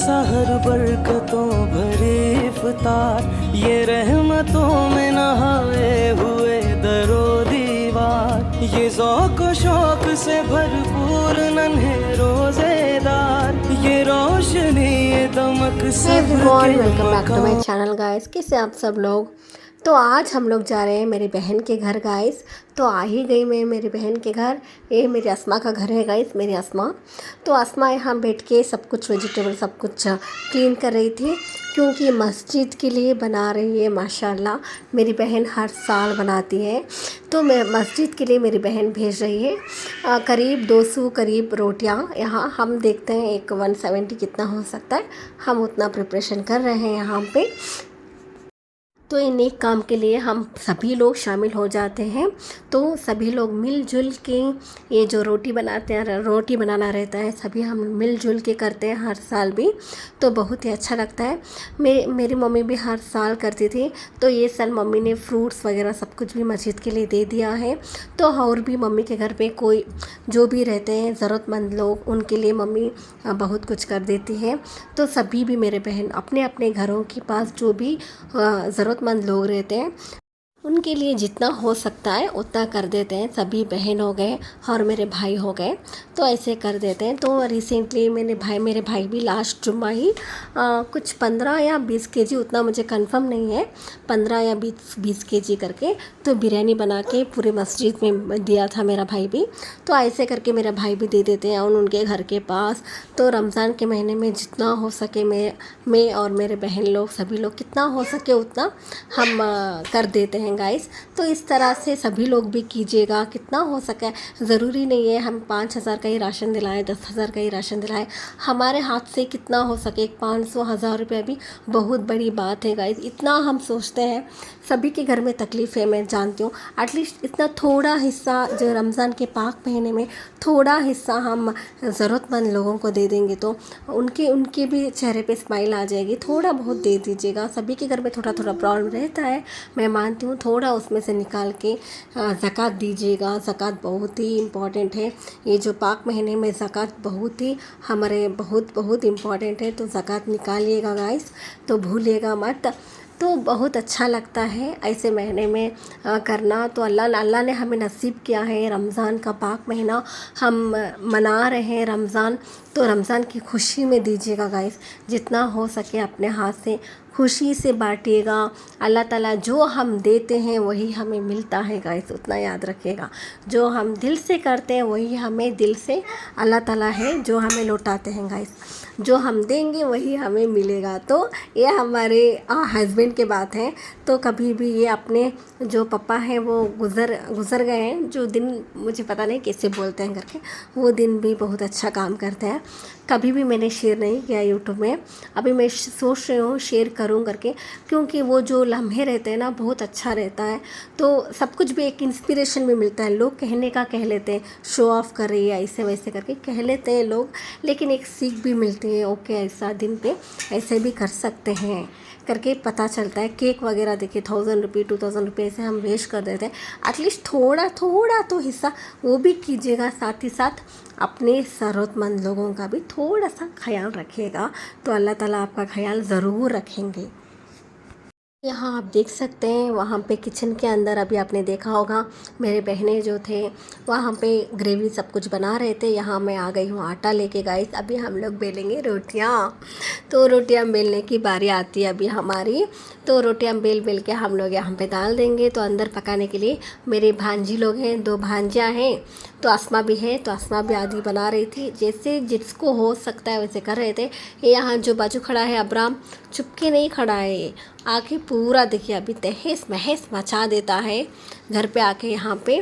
सहर बरकतों भरी इफ्तार, ये रहमतों में नहाए हुए दरो दीवार, ये ज़ौक़ व शौक़ से भरपूर नन्हे रोज़ेदार, ये रोशनी ये दमक सब्र के वेलकम बैक टू माई मकाम। Channel guys. कैसे आप सब लोग। तो आज हम लोग जा रहे हैं मेरी बहन के घर गाइस। तो आ ही गई मैं मेरी बहन के घर। ये मेरी अस्मा का घर है गाइस, मेरी अस्मा। तो अस्मा यहाँ बैठ के सब कुछ वेजिटेबल सब कुछ क्लीन कर रही थी, क्योंकि मस्जिद के लिए बना रही है। माशाल्लाह मेरी बहन हर साल बनाती है, तो मैं मस्जिद के लिए मेरी बहन भेज रही है करीब 200 करीब रोटियां। यहाँ हम देखते हैं एक 170 कितना हो सकता है, हम उतना प्रिपरेशन कर रहे हैं यहाँ पे। तो इन एक काम के लिए हम सभी लोग शामिल हो जाते हैं। तो सभी लोग मिलजुल के ये जो रोटी बनाते हैं, रोटी बनाना रहता है, सभी हम मिलजुल के करते हैं हर साल भी। तो बहुत ही अच्छा लगता है। मेरी मम्मी भी हर साल करती थी, तो ये साल मम्मी ने फ्रूट्स वगैरह सब कुछ भी मस्जिद के लिए दे दिया है। तो और भी मम्मी के घर पे कोई जो भी रहते हैं ज़रूरतमंद लोग, उनके लिए मम्मी बहुत कुछ कर देती है। तो सभी भी मेरे बहन अपने अपने घरों के पास जो भी ज़रूरतमंद लोग रहते हैं, उनके लिए जितना हो सकता है उतना कर देते हैं। सभी बहन हो गए और मेरे भाई हो गए, तो ऐसे कर देते हैं। तो रिसेंटली मेरे भाई भी लास्ट जुम्मा ही कुछ 15 या 20 केजी, उतना मुझे कंफर्म नहीं है, 15 या 20 केजी करके तो बिरयानी बना के पूरे मस्जिद में दिया था मेरा भाई भी। तो ऐसे करके मेरा भाई भी दे देते हैं उनके घर के पास। तो रमज़ान के महीने में जितना हो सके मैं और मेरे बहन लोग सभी लोग कितना हो सके उतना हम कर देते हैं गाइस। तो इस तरह से सभी लोग भी कीजिएगा, कितना हो सके। ज़रूरी नहीं है हम 5,000 का ही राशन दिलाएं, 10,000 का ही राशन दिलाएं। हमारे हाथ से कितना हो सके, 500-1000 रुपये भी बहुत बड़ी बात है गाइस। इतना हम सोचते हैं, सभी के घर में तकलीफ़ है, मैं जानती हूँ। एटलीस्ट इतना थोड़ा हिस्सा जो रमज़ान के पाक महीने में थोड़ा हिस्सा हम ज़रूरतमंद लोगों को दे देंगे तो उनके भी चेहरे पे स्माइल आ जाएगी। थोड़ा बहुत दे दीजिएगा। सभी के घर में थोड़ा थोड़ा प्रॉब्लम रहता है, मैं मानती हूँ। थोड़ा उसमें से निकाल के ज़कात दीजिएगा। ज़कात बहुत ही इम्पॉर्टेंट है। ये जो पाक महीने में ज़कात बहुत ही हमारे बहुत इम्पॉर्टेंट है। तो ज़कात निकालिएगा गाइस, तो भूलिएगा मत। तो बहुत अच्छा लगता है ऐसे महीने में करना। तो अल्लाह ने हमें नसीब किया है रमज़ान का पाक महीना, हम मना रहे हैं रमज़ान। तो रमज़ान की खुशी में दीजिएगा गाइस, जितना हो सके अपने हाथ से खुशी से बांटिएगा। अल्लाह ताला जो हम देते हैं वही हमें मिलता है गाइस, उतना याद रखिएगा। जो हम दिल से करते हैं वही हमें दिल से अल्लाह ताला है जो हमें लौटाते हैं गाइस। जो हम देंगे वही हमें मिलेगा। तो ये हमारे हस्बैंड के बात है। तो कभी भी ये अपने जो पापा हैं वो गुज़र गए हैं, जो दिन मुझे पता नहीं कैसे बोलते हैं करके, वो दिन भी बहुत अच्छा काम करते हैं। कभी भी मैंने शेयर नहीं किया यूट्यूब में, अभी मैं सोच रही हूँ शेयर करूँ करके, क्योंकि वो जो लम्हे रहते हैं ना बहुत अच्छा रहता है। तो सब कुछ भी एक इंस्पिरेशन भी मिलता है। लोग कहने का कह लेते हैं, शो ऑफ कर रही है ऐसे वैसे करके कह लेते हैं लोग, लेकिन एक सीख भी मिलती है। ओके, ऐसा दिन पे ऐसे भी कर सकते हैं करके पता चलता है। केक वगैरह देखिए 1000 रुपये 2000 रुपये ऐसे हम वेस्ट कर देते हैं। एटलीस्ट थोड़ा तो हिस्सा वो भी कीजिएगा। साथ ही साथ अपने ज़रूरतमंद लोगों का भी थोड़ा सा ख्याल रखिएगा, तो अल्लाह ताला आपका ख्याल ज़रूर रखेंगे। यहाँ आप देख सकते हैं, वहाँ पे किचन के अंदर अभी आपने देखा होगा मेरे बहनें जो थे वहाँ पे ग्रेवी सब कुछ बना रहे थे। यहाँ मैं आ गई हूँ आटा लेके गाइस। अभी हम लोग बेलेंगे रोटियाँ। तो रोटियाँ बेलने की बारी आती है अभी हमारी। तो रोटियाँ बेल के हम लोग यहाँ पे डाल देंगे। तो अंदर पकाने के लिए मेरे भांजी लोग हैं, 2 भांजियाँ हैं, तो अस्मा भी है। तो अस्मा भी आधी बना रही थी, जैसे जिसको हो सकता है वैसे कर रहे थे। यहाँ जो बाजू खड़ा है अब्राम, चुपके नहीं खड़ा है, आके पूरा देखिए अभी तहस महस मचा देता है घर पे आके यहाँ पे।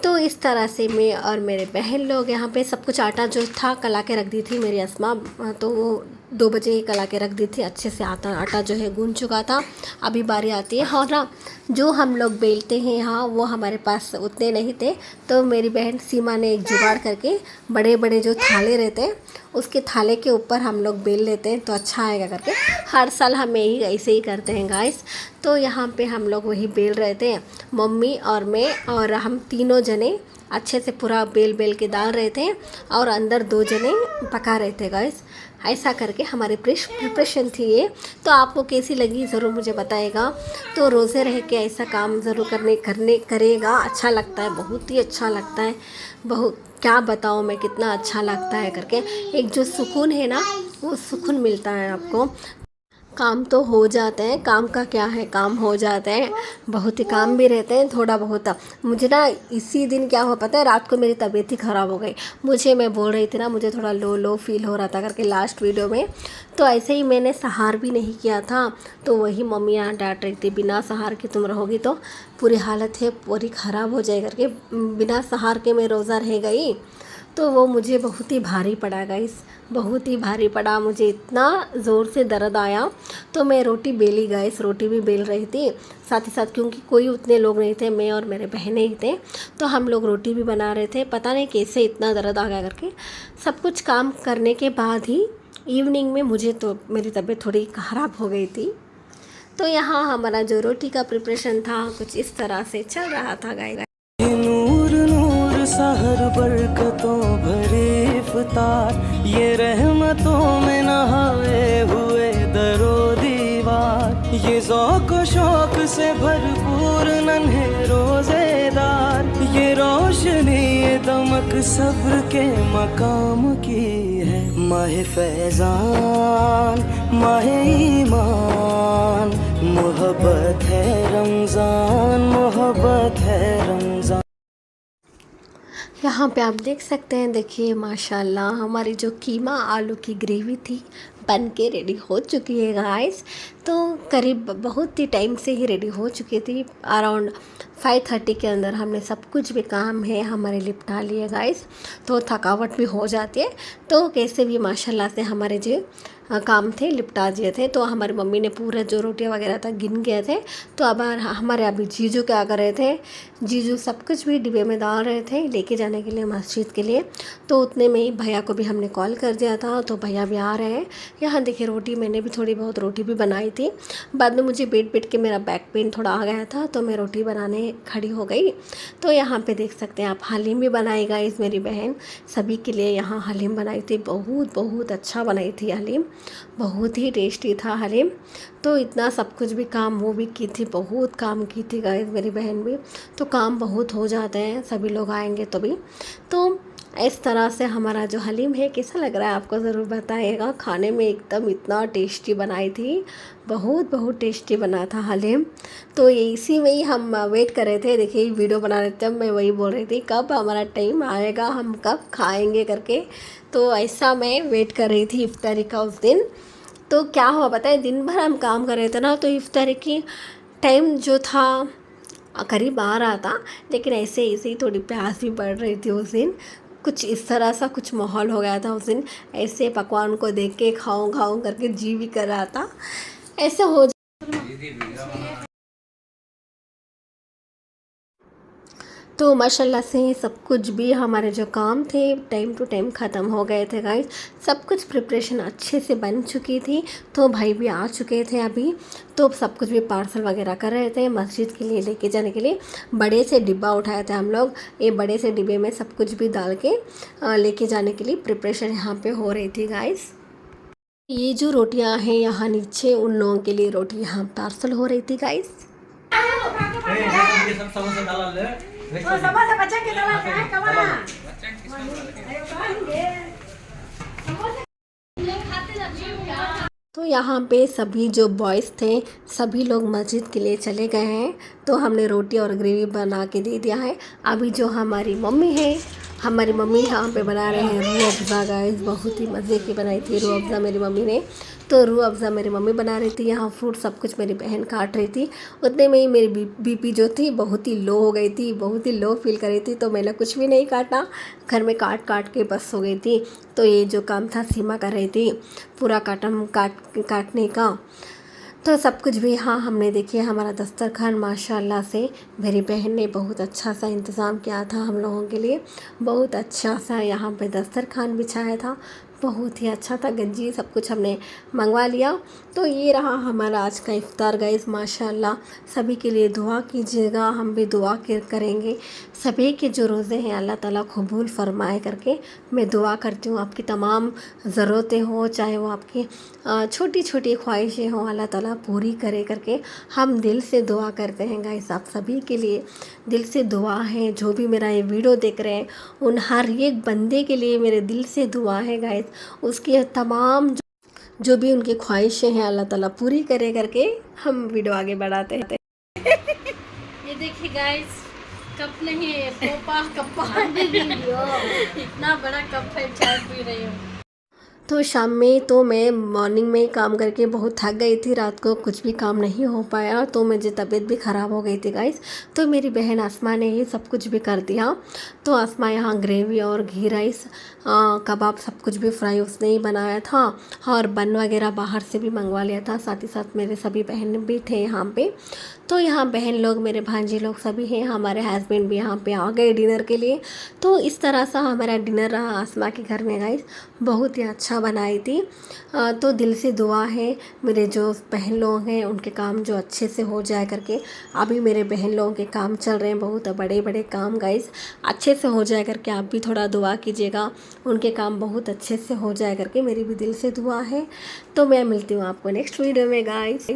तो इस तरह से मैं और मेरे बहन लोग यहाँ पे सब कुछ आटा जो था कला के रख दी थी मेरी अस्मा। तो वो 2 बजे ही कला के रख दी थी, अच्छे से आटा जो है गूंज चुका था। अभी बारी आती है। और ना जो हम लोग बेलते हैं यहाँ वो हमारे पास उतने नहीं थे, तो मेरी बहन सीमा ने एक जुगाड़ करके बड़े बड़े जो थाले रहते हैं उसके थाले के ऊपर हम लोग बेल लेते हैं, तो अच्छा आएगा करके। हर साल हम यही ऐसे ही करते हैं गाइस। तो यहाँ पे हम लोग वही बेल रहे थे, मम्मी और मैं, और हम तीनों जने अच्छे से पूरा बेल बेल के डाल रहे थे और अंदर 2 जने पका रहे थे गाइस। ऐसा करके हमारी प्रिपरेशन थी ये। तो आपको कैसी लगी ज़रूर मुझे बताएगा। तो रोज़े रह के ऐसा काम ज़रूर करेगा, अच्छा लगता है, बहुत ही अच्छा लगता है। बहुत क्या बताऊँ मैं, कितना अच्छा लगता है करके। एक जो सुकून है ना, वो सुकून मिलता है आपको। काम तो हो जाते हैं, काम का क्या है, काम हो जाते हैं। बहुत ही काम भी रहते हैं थोड़ा बहुत। मुझे ना इसी दिन क्या हुआ पता है, रात को मेरी तबीयत ही ख़राब हो गई। मैं बोल रही थी ना, मुझे थोड़ा लो लो फील हो रहा था करके लास्ट वीडियो में। तो ऐसे ही मैंने सहार भी नहीं किया था। तो वही मम्मी यहाँ डांट रही थी, बिना सहार के तुम रहोगी तो पूरी हालत है पूरी ख़राब हो जाए करके। बिना सहार के मैं रोज़ा रह गई। तो वो मुझे बहुत ही भारी पड़ा गाइस, बहुत ही भारी पड़ा। मुझे इतना ज़ोर से दर्द आया। तो मैं रोटी बेली गाइस, रोटी भी बेल रही थी साथ ही साथ, क्योंकि कोई उतने लोग नहीं थे, मैं और मेरे बहनें ही थे। तो हम लोग रोटी भी बना रहे थे। पता नहीं कैसे इतना दर्द आ गया करके। सब कुछ काम करने के बाद ही इवनिंग में मुझे तो मेरी तबीयत थोड़ी ख़राब हो गई थी। तो यहाँ हमारा जो रोटी का प्रिपरेशन था कुछ इस तरह से चल रहा था गाइस। ये नूर नूर सहर बरकतों भरे इफ्तार, ये रहमतों में नहाए हुए दरो दीवार, ये ज़ौक़ व शौक़ से भरपूर नन्हे रोज़ेदार, ये रोशनी ये दमक सब्र के मकाम की है। माह फैज़ान माह ईमान, मोहब्बत है रमज़ान, मोहब्बत है रमज़ान। यहाँ पे आप देख सकते हैं, देखिए माशाल्लाह हमारी जो कीमा आलू की ग्रेवी थी बन के रेडी हो चुकी है गाइस। तो करीब बहुत ही टाइम से ही रेडी हो चुकी थी। अराउंड 5:30 के अंदर हमने सब कुछ भी काम है हमारे निपटा लिए गाइस। तो थकावट भी हो जाती है, तो कैसे भी माशाल्लाह से हमारे जो काम थे निपटा दिए थे। तो हमारी मम्मी ने पूरा जो रोटियां वगैरह था गिन गए थे। तो अब हमारे अभी जीजू क्या कर रहे थे, जीजू सब कुछ भी डिब्बे में डाल रहे थे लेके जाने के लिए मस्जिद के लिए। तो उतने में ही भैया को भी हमने कॉल कर दिया था, तो भैया भी आ रहे हैं। यहाँ देखिए रोटी मैंने भी थोड़ी बहुत रोटी भी बनाई थी। बाद में मुझे बैठ के मेरा बैक पेन थोड़ा आ गया था, तो मैं रोटी बनाने खड़ी हो गई। तो यहाँ पे देख सकते हैं आप, हलीम भी बनाएगा इस मेरी बहन सभी के लिए। यहाँ हलीम बनाई थी, बहुत बहुत अच्छा बनाई थी हलीम, बहुत ही टेस्टी था हलीम। तो इतना सब कुछ भी काम वो भी की थी, बहुत काम की थी गाइस मेरी बहन भी। तो काम बहुत हो जाते हैं, सभी लोग आएंगे तो भी। तो इस तरह से हमारा जो हलीम है कैसा लग रहा है आपको ज़रूर बताइएगा। खाने में एकदम इतना टेस्टी बनाई थी, बहुत बहुत टेस्टी बना था हलीम। तो इसी में ही हम वेट कर रहे थे। देखिए वीडियो बना रहे थे, मैं वही बोल रही थी कब हमारा टाइम आएगा, हम कब खाएंगे करके। तो ऐसा मैं वेट कर रही थी इफ्तारी का उस दिन। तो क्या हुआ पता है, दिन भर हम काम कर रहे थे ना, तो इफ्तारी की टाइम जो था करीब आ रहा था, लेकिन ऐसे ही थोड़ी प्यास भी बढ़ रही थी उस दिन। कुछ इस तरह सा कुछ माहौल हो गया था उस दिन, ऐसे पकवान को देख के खाऊं खाऊं करके जी भी कर रहा था, ऐसे हो। तो माशाल्लाह से सब कुछ भी हमारे जो काम थे टाइम टू टाइम ख़त्म हो गए थे गाइस। सब कुछ प्रिपरेशन अच्छे से बन चुकी थी। तो भाई भी आ चुके थे अभी। तो सब कुछ भी पार्सल वगैरह कर रहे थे मस्जिद के लिए लेके जाने के लिए। बड़े से डिब्बा उठाए थे हम लोग, ये बड़े से डिब्बे में सब कुछ भी डाल के लेके जाने के लिए प्रिपरेशन यहाँ पे हो रही थी गाइस। ये जो रोटियाँ हैं यहाँ नीचे, उन लोगों के लिए रोटी यहाँ पार्सल हो रही थी गाइस। तो यहाँ पे सभी जो बॉयज़ थे सभी लोग मस्जिद के लिए चले गए हैं। तो हमने रोटी और ग्रेवी बना के दे दिया है। अभी जो हमारी मम्मी है, हमारी मम्मी यहाँ पे बना रहे हैं रूह अफ़ज़ा गाइस। बहुत ही मज़े की बनाई थी रूह अफ़ज़ा मेरी मम्मी ने। तो रूह अफ़ज़ा मेरी मम्मी बना रही थी, यहाँ फ्रूट सब कुछ मेरी बहन काट रही थी। उतने में ही मेरी बीपी जो थी बहुत ही लो हो गई थी, बहुत ही लो फील कर रही थी। तो मैंने कुछ भी नहीं काटा, घर में काट के बस हो गई थी। तो ये जो काम था सीमा कर रही थी पूरा काटने का। तो सब कुछ भी यहाँ हमने देखिए हमारा दस्तरखान माशाल्लाह से मेरी बहन ने बहुत अच्छा सा इंतज़ाम किया था हम लोगों के लिए। बहुत अच्छा सा यहाँ पे दस्तरखान बिछाया था, बहुत ही अच्छा था, गंजी सब कुछ हमने मंगवा लिया। तो ये रहा हमारा आज का इफ्तार गाइस। माशाल्लाह सभी के लिए दुआ कीजिएगा, हम भी दुआ करेंगे सभी के जो रोज़े हैं अल्लाह ताला कबूल फरमाए करके मैं दुआ करती हूँ। आपकी तमाम ज़रूरतें हो, चाहे वो आपकी छोटी छोटी ख्वाहिशें हों, अल्लाह ताला पूरी करे करके हम दिल से दुआ करते हैं गाइस। आप सभी के लिए दिल से दुआ है, जो भी मेरा ये वीडियो देख रहे हैं उन हर एक बंदे के लिए मेरे दिल से दुआ है गाइस। उसकी तमाम जो भी उनकी ख्वाहिशें हैं अल्लाह ताला पूरी करे करके हम वीडियो आगे बढ़ाते हैं। ये देखिए गाइस, कप नहीं है, पोपा कप्पा इतना बड़ा कप है, चाय पी रही हूँ। तो शाम में तो मैं मॉर्निंग में काम करके बहुत थक गई थी, रात को कुछ भी काम नहीं हो पाया, तो मुझे तबीयत भी ख़राब हो गई थी गाइस। तो मेरी बहन आसमा ने ही सब कुछ भी कर दिया। तो आसमा यहाँ ग्रेवी और घी राइस कबाब सब कुछ भी फ्राई उसने ही बनाया था, और बन वगैरह बाहर से भी मंगवा लिया था। साथ ही साथ मेरे सभी बहन भी थे यहाँ पे। तो यहाँ बहन लोग, मेरे भांजी लोग सभी हैं, हमारे हस्बैंड भी यहाँ पे आ गए डिनर के लिए। तो इस तरह सा हमारा डिनर रहा आसमा के घर में गाइस। बहुत ही अच्छा बनाई थी। तो दिल से दुआ है मेरे जो बहन लोग हैं उनके काम जो अच्छे से हो जाए करके। अभी मेरे बहन लोगों के काम चल रहे हैं, बहुत बड़े बड़े काम गाइस, अच्छे से हो जाए करके आप भी थोड़ा दुआ कीजिएगा, उनके काम बहुत अच्छे से हो जाए करके मेरी भी दिल से दुआ है। तो मैं मिलती हूँ आपको नेक्स्ट वीडियो में गाइस।